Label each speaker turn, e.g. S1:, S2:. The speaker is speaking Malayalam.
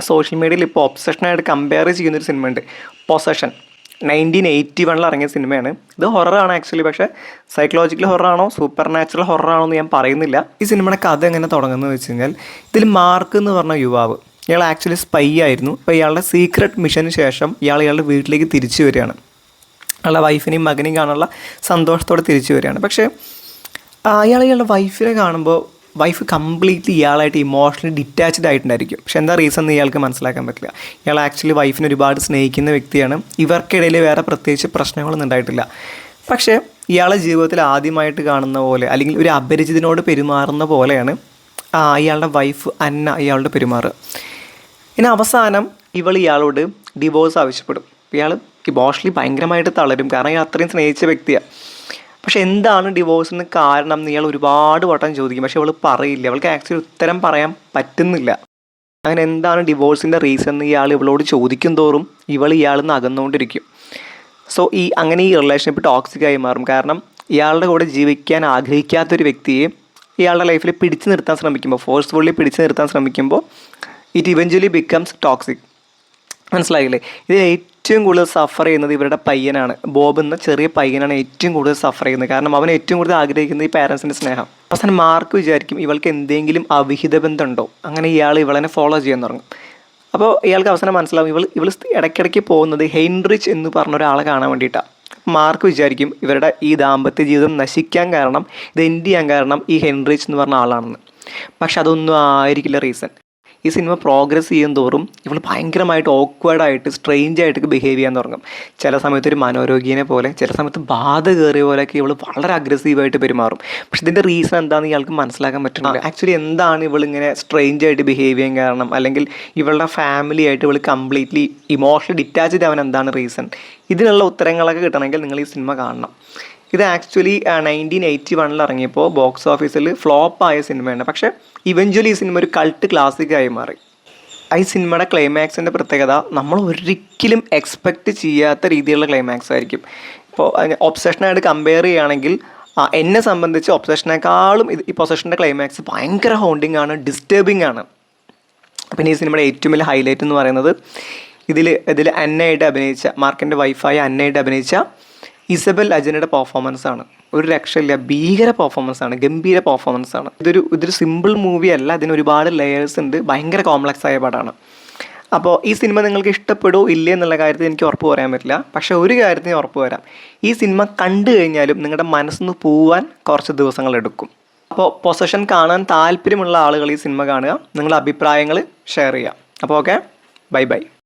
S1: സോഷ്യൽ മീഡിയയിൽ ഇപ്പോൾ ഒബ്സഷനായിട്ട് കമ്പയർ ചെയ്യുന്നൊരു സിനിമ ഉണ്ട്, പൊസഷൻ. 1981 ഇറങ്ങിയ സിനിമയാണ്. ഇത് ഹൊററാണ് ആക്ച്വലി, പക്ഷേ സൈക്കോളജിക്കൽ ഹൊററാണോ സൂപ്പർ നാച്ചുറൽ ഹൊററാണോ എന്ന് ഞാൻ പറയുന്നില്ല. ഈ സിനിമയുടെ കഥ എങ്ങനെ തുടങ്ങുന്നത് വെച്ച് കഴിഞ്ഞാൽ, ഇതിൽ മാർക്ക് എന്ന് പറഞ്ഞ യുവാവ്, ഇയാൾ ആക്ച്വലി സ്പൈ ആയിരുന്നു. അപ്പോൾ ഇയാളുടെ സീക്രട്ട് മിഷന് ശേഷം ഇയാളുടെ വീട്ടിലേക്ക് തിരിച്ചു വരികയാണ്. അയാളുടെ വൈഫിനെയും മകനെയും കാണാനുള്ള സന്തോഷത്തോടെ തിരിച്ചു വരികയാണ്. പക്ഷേ ഇയാളുടെ വൈഫിനെ കാണുമ്പോൾ വൈഫ് കംപ്ലീറ്റ്ലി ഇയാളായിട്ട് ഇമോഷണലി ഡിറ്റാച്ച്ഡ് ആയിട്ടുണ്ടായിരിക്കും. പക്ഷെ എന്താ റീസൺ എന്ന് ഇയാൾക്ക് മനസ്സിലാക്കാൻ പറ്റില്ല. ഇയാൾ ആക്ച്വലി വൈഫിനെ ഒരുപാട് സ്നേഹിക്കുന്ന വ്യക്തിയാണ്. ഇവർക്കിടയിൽ വേറെ പ്രത്യേകിച്ച് പ്രശ്നങ്ങളൊന്നും ഉണ്ടായിട്ടില്ല. പക്ഷേ ഇയാളെ ജീവിതത്തിൽ ആദ്യമായിട്ട് കാണുന്ന പോലെ, അല്ലെങ്കിൽ ഒരു അപരിചിതനോട് പെരുമാറുന്ന പോലെയാണ് ഇയാളുടെ വൈഫ് അന്ന ഇയാളുടെ പെരുമാറുക. ഇനി അവസാനം ഇയാളോട് ഡിവോഴ്സ് ആവശ്യപ്പെടും. ഇയാൾ ഇമോഷണലി ഭയങ്കരമായിട്ട് തളരും, കാരണം ഇയാൾ അത്രയും സ്നേഹിച്ച വ്യക്തിയാണ്. പക്ഷെ എന്താണ് ഡിവോഴ്സിന് കാരണം എന്ന് ഇയാൾ ഒരുപാട് വട്ടം ചോദിക്കും. പക്ഷെ അവൾ പറയില്ല. അവൾക്ക് ആക്ച്വലി ഉത്തരം പറയാൻ പറ്റുന്നില്ല. അങ്ങനെ എന്താണ് ഡിവോഴ്സിൻ്റെ റീസൺ എന്ന് ഇവളോട് ചോദിക്കും തോറും ഇയാളിൽ നിന്ന് അകന്നുകൊണ്ടിരിക്കും. സോ അങ്ങനെ ഈ റിലേഷൻഷിപ്പ് ടോക്സിക്കായി മാറും. കാരണം ഇയാളുടെ കൂടെ ജീവിക്കാൻ ആഗ്രഹിക്കാത്തൊരു വ്യക്തിയെ ഇയാളുടെ ലൈഫിൽ പിടിച്ചു നിർത്താൻ ശ്രമിക്കുമ്പോൾ, ഫോഴ്സ്ഫുള്ളി പിടിച്ചു നിർത്താൻ ശ്രമിക്കുമ്പോൾ ഇറ്റ് ഇവഞ്ച്വലി ബിക്കംസ് ടോക്സിക്. മനസ്സിലായില്ലേ? ഇതിൽ ഏറ്റവും കൂടുതൽ സഫർ ചെയ്യുന്നത് ഇവരുടെ പയ്യനാണ്. ബോബ് എന്ന ചെറിയ പയ്യനാണ് ഏറ്റവും കൂടുതൽ സഫർ ചെയ്യുന്നത്. കാരണം അവൻ ഏറ്റവും കൂടുതൽ ആഗ്രഹിക്കുന്നത് ഈ പാരൻസിൻ്റെ സ്നേഹം. അവസാനം മാർക്ക് വിചാരിക്കും ഇവൾക്ക് എന്തെങ്കിലും അവിഹിത ബന്ധമുണ്ടോ, അങ്ങനെ ഇവളെ ഫോളോ ചെയ്യാൻ തുടങ്ങും. അപ്പോൾ ഇയാൾക്ക് അവസാനം മനസ്സിലാവും ഇവൾ ഇടയ്ക്കിടയ്ക്ക് പോകുന്നത് ഹെൻറിച്ച് എന്ന് പറഞ്ഞ ഒരാളെ കാണാൻ വേണ്ടിയിട്ടാണ്. മാർക്ക് വിചാരിക്കും ഇവരുടെ ഈ ദാമ്പത്യ ജീവിതം നശിക്കാൻ കാരണം, ഇത് എൻഡ് ചെയ്യാൻ കാരണം ഈ ഹെൻറിച്ച് എന്ന് പറഞ്ഞ ആളാണെന്ന്. പക്ഷെ അതൊന്നും ആയിരിക്കില്ല റീസൺ. ഈ സിനിമ പ്രോഗ്രസ് ചെയ്യും തോറും ഇവൾ ഭയങ്കരമായിട്ട് ഓക്വേർഡായിട്ട് സ്ട്രെയിഞ്ചായിട്ട് ബിഹേവ് ചെയ്യാൻ തുടങ്ങും. ചില സമയത്ത് ഒരു മനോരോഗിയെ പോലെ, ചില സമയത്ത് ബാധ കയറിയ പോലെയൊക്കെ ഇവൾ വളരെ അഗ്രസീവായിട്ട് പെരുമാറും. പക്ഷെ ഇതിൻ്റെ റീസൺ എന്താണെന്ന് ഇയാൾക്ക് മനസ്സിലാക്കാൻ പറ്റുന്നില്ല. ആക്ച്വലി എന്താണ് ഇവളിങ്ങനെ സ്ട്രെയിഞ്ചായിട്ട് ബിഹേവ് ചെയ്യാൻ കാരണം, അല്ലെങ്കിൽ ഇവളുടെ ഫാമിലി ആയിട്ട് ഇവൾ കംപ്ലീറ്റ്ലി ഇമോഷണലി ഡിറ്റാച്ച്ഡ് ആവാൻ എന്താണ് റീസൺ? ഇതിനുള്ള ഉത്തരങ്ങളൊക്കെ കിട്ടണമെങ്കിൽ നിങ്ങൾ ഈ സിനിമ കാണണം. ഇത് ആക്ച്വലി 1981 ഇറങ്ങിയപ്പോൾ ബോക്സ് ഓഫീസിൽ ഫ്ലോപ്പായ സിനിമയാണ്. പക്ഷേ ഇവഞ്ച്വലി ഈ സിനിമ ഒരു കൾട്ട് ക്ലാസിക്കായി മാറി. ഈ സിനിമയുടെ ക്ലൈമാക്സിൻ്റെ പ്രത്യേകത നമ്മൾ ഒരിക്കലും എക്സ്പെക്റ്റ് ചെയ്യാത്ത രീതിയിലുള്ള ക്ലൈമാക്സ് ആയിരിക്കും. ഇപ്പോൾ ഒബ്സഷനായിട്ട് കമ്പയർ ചെയ്യുകയാണെങ്കിൽ എന്നെ സംബന്ധിച്ച് ഒബ്സഷനേക്കാളും ഈ പൊസഷൻ്റെ ക്ലൈമാക്സ് ഭയങ്കര ഹോണ്ടിങ് ആണ്, ഡിസ്റ്റർബിങ് ആണ്. പിന്നെ ഈ സിനിമയുടെ ഏറ്റവും വലിയ ഹൈലൈറ്റ് എന്ന് പറയുന്നത് ഇതിൽ അന്നയായിട്ട് അഭിനയിച്ച, മാർക്കിൻ്റെ വൈഫായ അന്നയായിട്ട് അഭിനയിച്ച ഇസബൽ അജനയുടെ പെർഫോമൻസ് ആണ്. ഒരു രക്ഷയില്ല, ഭീകര പെർഫോമൻസ് ആണ്, ഗംഭീര പെർഫോമൻസ് ആണ്. ഇതൊരു സിമ്പിൾ മൂവി അല്ല, അതിന് ഒരുപാട് ലെയേഴ്സ് ഉണ്ട്, ഭയങ്കര കോംപ്ലക്സ് ആയ പടമാണ്. അപ്പോൾ ഈ സിനിമ നിങ്ങൾക്ക് ഇഷ്ടപ്പെടുമോ ഇല്ലേ എന്നുള്ള കാര്യത്തിൽ എനിക്ക് ഉറപ്പ് പറയാൻ പറ്റില്ല. പക്ഷേ ഒരു കാര്യത്തിന് ഉറപ്പ് വരാം, ഈ സിനിമ കണ്ടു കഴിഞ്ഞാലും നിങ്ങളുടെ മനസ്സിന്ന് പോവാൻ കുറച്ച് ദിവസങ്ങളെടുക്കും. അപ്പോൾ പൊസഷൻ കാണാൻ താല്പര്യമുള്ള ആളുകൾ ഈ സിനിമ കാണുക, നിങ്ങളുടെ അഭിപ്രായങ്ങൾ ഷെയർ ചെയ്യുക. അപ്പോൾ ഓക്കെ, ബൈ ബൈ.